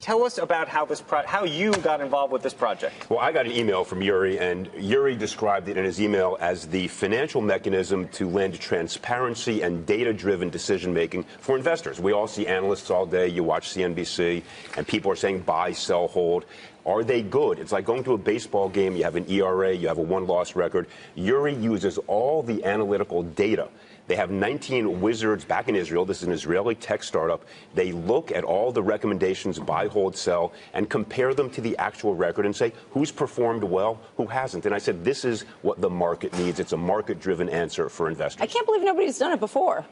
Tell us about how you got involved with this project. Well, I got an email from Uri, and Uri described it in his email as the financial mechanism to lend transparency and data-driven decision-making for investors. We all see analysts all day. You watch CNBC, and people are saying buy, sell, hold. Are they good? It's like going to a baseball game. You have an ERA, you have a one-loss record. Uri uses all the analytical data. They have 19 wizards back in Israel. This is an Israeli tech startup. They look at all the recommendations, buy, hold, sell, and compare them to the actual record and say who's performed well, who hasn't. And I said, this is what the market needs. It's a market-driven answer for investors. I can't believe nobody's done it before.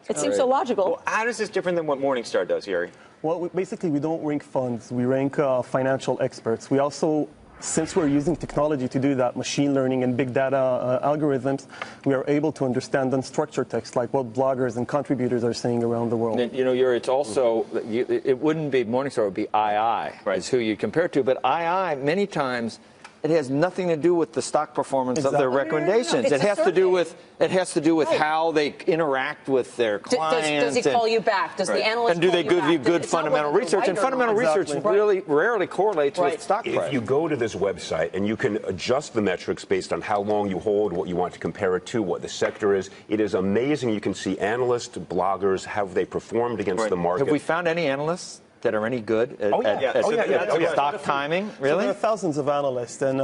It seems so logical. Well, how is this different than what Morningstar does, Uri? Well, basically, we don't rank funds. We rank financial experts. We also, since we're using technology to do that, machine learning and big data algorithms, we are able to understand unstructured text, like what bloggers and contributors are saying around the world. And, you know, Uri, it's also, it wouldn't be Morningstar, it would be II, right, is who you compare it to. But II, many times, it has nothing to do with the stock performance of their recommendations. No. It has to do with how they interact with their clients. Does he call you back? Does the analyst and do they give you good fundamental research? And fundamental research really rarely correlates with stock price. If you go to this website and you can adjust the metrics based on how long you hold, what you want to compare it to, what the sector is, it is amazing. You can see analysts, bloggers, how they performed against the market. Have we found any analysts that are any good at stock timing? Really? So there are thousands of analysts, and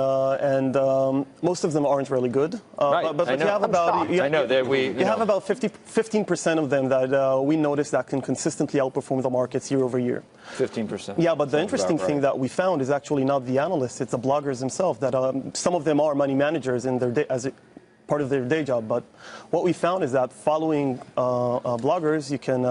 most of them aren't really good. Right. But you have about I know that you have about 15% of them that we notice that can consistently outperform the markets year over year. 15%. Yeah, but the interesting thing that we found is actually not the analysts; it's the bloggers themselves. That some of them are money managers in their part of their day job. But what we found is that following bloggers, you can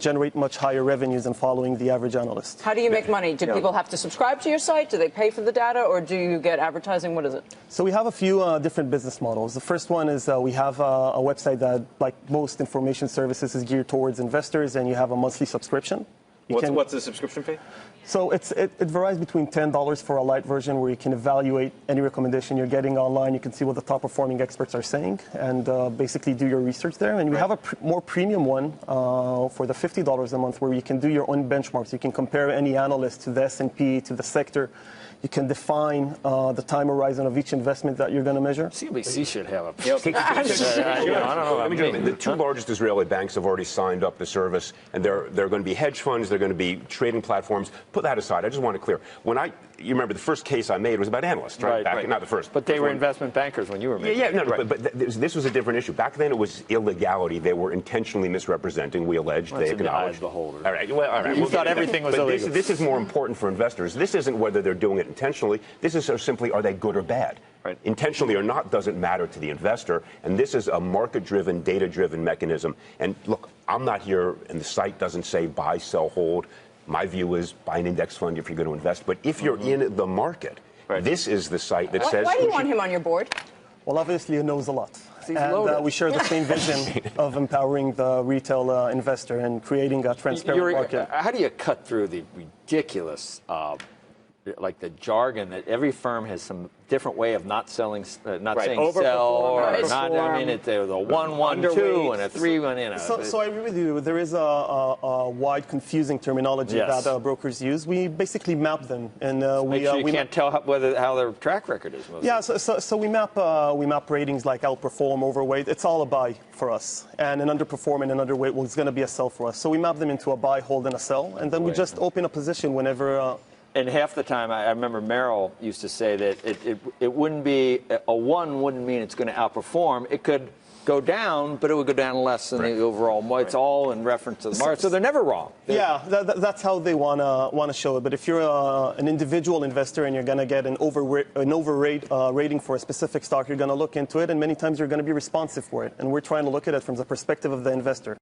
generate much higher revenues than following the average analyst. How do you make money? Do people have to subscribe to your site? Do they pay for the data, or do you get advertising? What is it? So we have a few different business models. The first one is we have a website that, like most information services, is geared towards investors, and you have a monthly subscription. What's the subscription fee? So it varies between $10 for a light version, where you can evaluate any recommendation you're getting online. You can see what the top performing experts are saying and basically do your research there. And we have a more premium one for the $50 a month, where you can do your own benchmarks. You can compare any analyst to the S&P, to the sector. You can define the time horizon of each investment that you're going to measure. CNBC should have a... I don't know. The two largest Israeli banks have already signed up the service, and they're going to be hedge funds. They're going to be trading platforms. Put that aside. I just want to clear. You remember the first case I made was about analysts, right? Not the first. But they were investment bankers when you were making it. But this was a different issue. Back then it was illegality. They were intentionally misrepresenting, we allege. They acknowledged. All right. You thought everything was illegal. This is more important for investors. This isn't whether they're doing it intentionally. This is simply, are they good or bad? Right. Intentionally or not doesn't matter to the investor. And this is a market-driven, data-driven mechanism. And look, I'm not here, and the site doesn't say buy, sell, hold. My view is buy an index fund if you're going to invest. But if you're in the market, this is the site that says... Why do you want him on your board? Well, obviously, he knows a lot. And we share the same vision of empowering the retail investor and creating a transparent market. How do you cut through the ridiculous... like the jargon that every firm has some different way of not selling, not saying sell, or not. I mean, it's the 1-1-2 and a 3-1. So I agree with you. There is a wide, confusing terminology that brokers use. We basically map them, and we can't tell how their track record is. So we map ratings like outperform, overweight. It's all a buy for us, and an underperform and an underweight, well, it's going to be a sell for us. So we map them into a buy, hold, and a sell, and then we just open a position whenever. And half the time, I remember Merrill used to say that it wouldn't be a 1 wouldn't mean it's going to outperform. It could go down, but it would go down less than the overall. It's all in reference to the market, so they're never wrong. That's how they want to show it. But if you're an individual investor and you're going to get an overrate rating for a specific stock, you're going to look into it, and many times you're going to be responsive for it. And we're trying to look at it from the perspective of the investor.